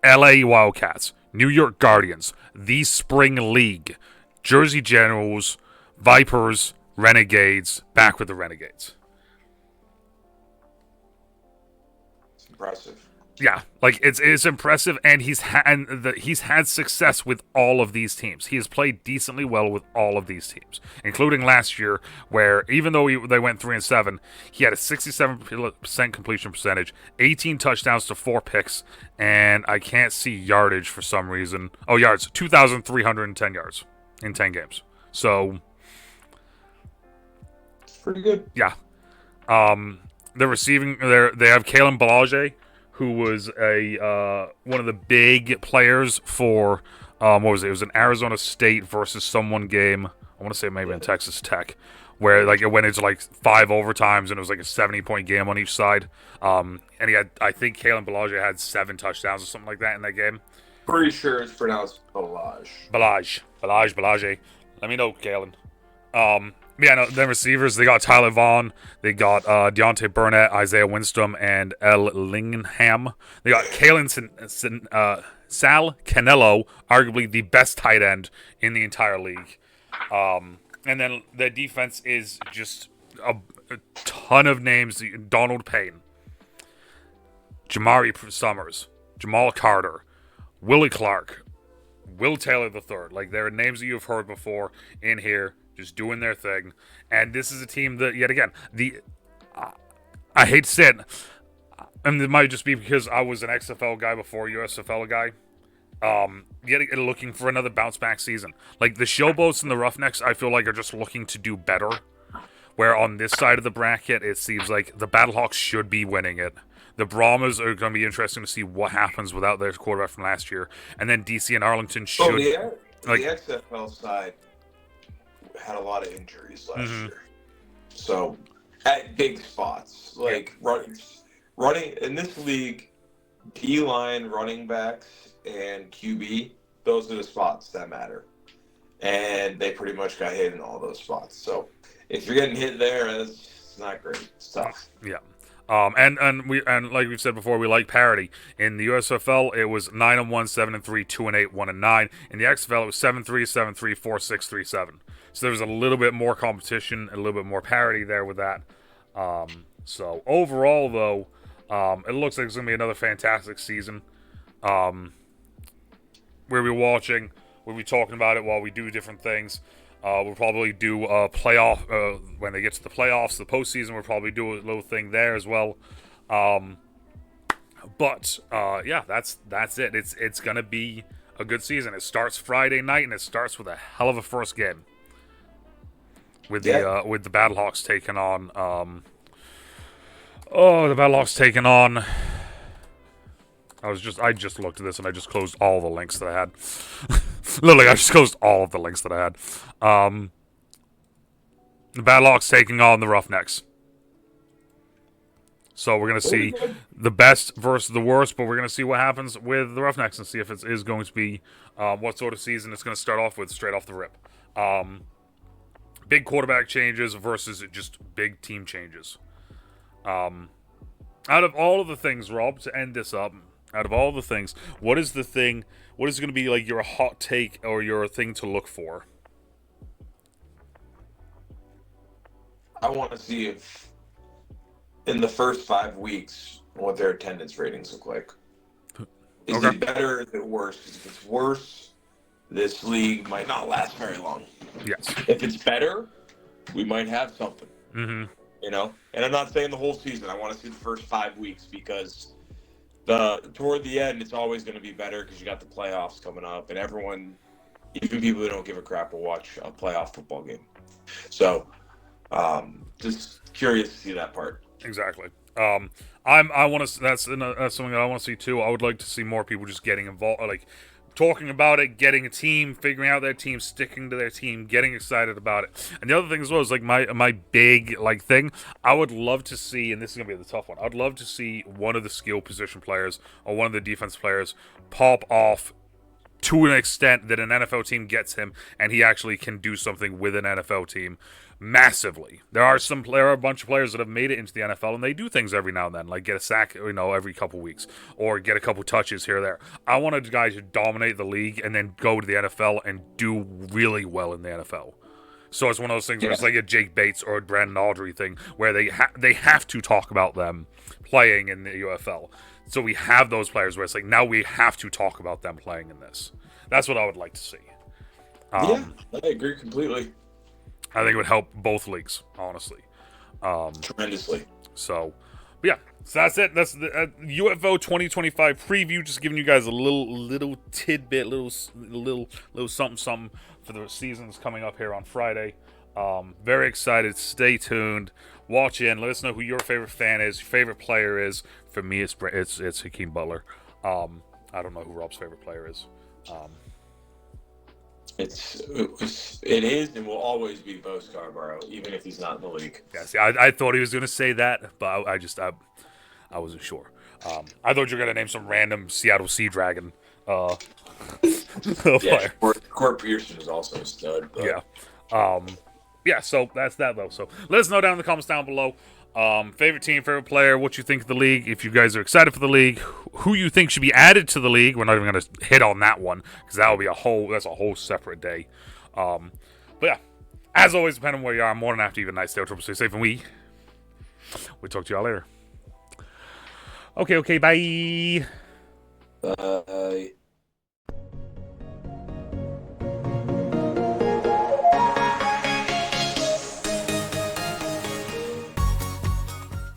L.A. Wildcats, New York Guardians, the Spring League, Jersey Generals, Vipers, Renegades, back with the Renegades. It's impressive. Yeah, like it's impressive, and he's had success with all of these teams. He has played decently well with all of these teams, including last year, where even though they went 3-7, he had a 67% completion percentage, 18 touchdowns to 4 picks, and I can't see yardage for some reason. Oh, yards, 2,310 yards in 10 games. So It's pretty good. yeah, they're receiving. They have Kalen Ballage, who was a one of the big players for what was it? It was an Arizona State versus someone game. I want to say maybe in Texas Tech, where like it went into like 5 overtimes and it was like a 70-point game on each side. And I think Kalen Ballage had 7 touchdowns or something like that in that game. Pretty sure it's pronounced Balaj. Ballage. Let me know, Kalen. Yeah, no, then receivers, they got Tyler Vaughn, they got Deontay Burnett, Isaiah Winston, and L. Lingham. They got Sal Canelo, arguably the best tight end in the entire league. And then the defense is just a ton of names. Donald Payne, Jamari Summers, Jamal Carter, Willie Clark, Will Taylor III. Like, there are names that you've heard before in here, just doing their thing. And this is a team that, yet again, I hate to say it, and it might just be because I was an XFL guy before USFL guy. Yet again, looking for another bounce back season. Like, the Showboats and the Roughnecks, I feel like are just looking to do better. Where on this side of the bracket, it seems like the Battlehawks should be winning it. The Brahmas are going to be interesting to see what happens without their quarterback from last year. And then DC and Arlington should... The XFL side had a lot of injuries last year. So, at big spots, like running in this league, D-line, running backs, and QB, those are the spots that matter. And they pretty much got hit in all those spots. So, if you're getting hit there, it's not great. It's tough. Yeah. And like we've said before, we like parity. In the USFL, it was 9-1, 7-3, 2-8, 1-9. In the XFL, it was 7-3, 7-3, 4-6, 3-7. So there was a little bit more competition, a little bit more parity there with that. So overall, though, it looks like it's going to be another fantastic season. We'll be watching, we'll be talking about it while we do different things. We'll probably do a playoff when they get to the playoffs, the postseason. We'll probably do a little thing there as well. But yeah, that's it. It's gonna be a good season. It starts Friday night, and it starts with a hell of a first game with the Battlehawks taking on. The Battlehawks taking on. I just looked at this and I just closed all the links that I had. Literally, I just closed all of the links that I had. The Battlehawks taking on the Roughnecks. So we're going to see the best versus the worst, but we're going to see what happens with the Roughnecks and see if it is going to be what sort of season it's going to start off with straight off the rip. Big quarterback changes versus just big team changes. Out of all of the things, Rob, to end this up, out of all the things, what is going to be like your hot take or your thing to look for? I want to see if in the first 5 weeks what their attendance ratings look like. Is Okay. it better? Is it worse? 'Cause if it's worse, this league might not last very long. Yes. If it's better, we might have something. Mm-hmm. You know, and I'm not saying the whole season. I want to see the first 5 weeks because toward the end, it's always going to be better because you got the playoffs coming up, and everyone, even people who don't give a crap, will watch a playoff football game. So, just curious to see that part. Exactly. I want to. That's something that I want to see too. I would like to see more people just getting involved, like talking about it, getting a team, figuring out their team, sticking to their team, getting excited about it. And the other thing as well is like my big like thing. I would love to see, and this is gonna be the tough one. I'd love to see one of the skill position players or one of the defense players pop off to an extent that an NFL team gets him and he actually can do something with an NFL team massively. There are a bunch of players that have made it into the NFL and they do things every now and then, like get a sack, every couple weeks or get a couple touches here or there. I want a guy to dominate the league and then go to the NFL and do really well in the NFL. So it's one of those things where it's like a Jake Bates or a Brandon Audrey thing where they have to talk about them playing in the UFL. So we have those players where it's like now we have to talk about them playing in this. That's what I would like to see. Yeah, I agree completely. I think it would help both leagues, honestly. Tremendously. So that's it. That's the UFO 2025 preview. Just giving you guys a little tidbit, little something for the seasons coming up here on Friday. Very excited. Stay tuned. Watch in. Let us know who your favorite fan is, your favorite player is. For me, it's Hakeem Butler. I don't know who Rob's favorite player is. It is and will always be Bo Scarborough, even if he's not in the league. Yeah, see, I thought he was going to say that, but I wasn't sure. I thought you were going to name some random Seattle Sea Dragon player. Court Pearson is also a stud. But... Yeah. So that's that though. So let us know down in the comments down below. Favorite team, favorite player, what you think of the league. If you guys are excited for the league, who you think should be added to the league. We're not even going to hit on that one because that's a whole separate day. But yeah, as always, depending on where you are, I'm more than happy to even nice. Stay safe, and we'll talk to y'all later. Okay, bye. Bye.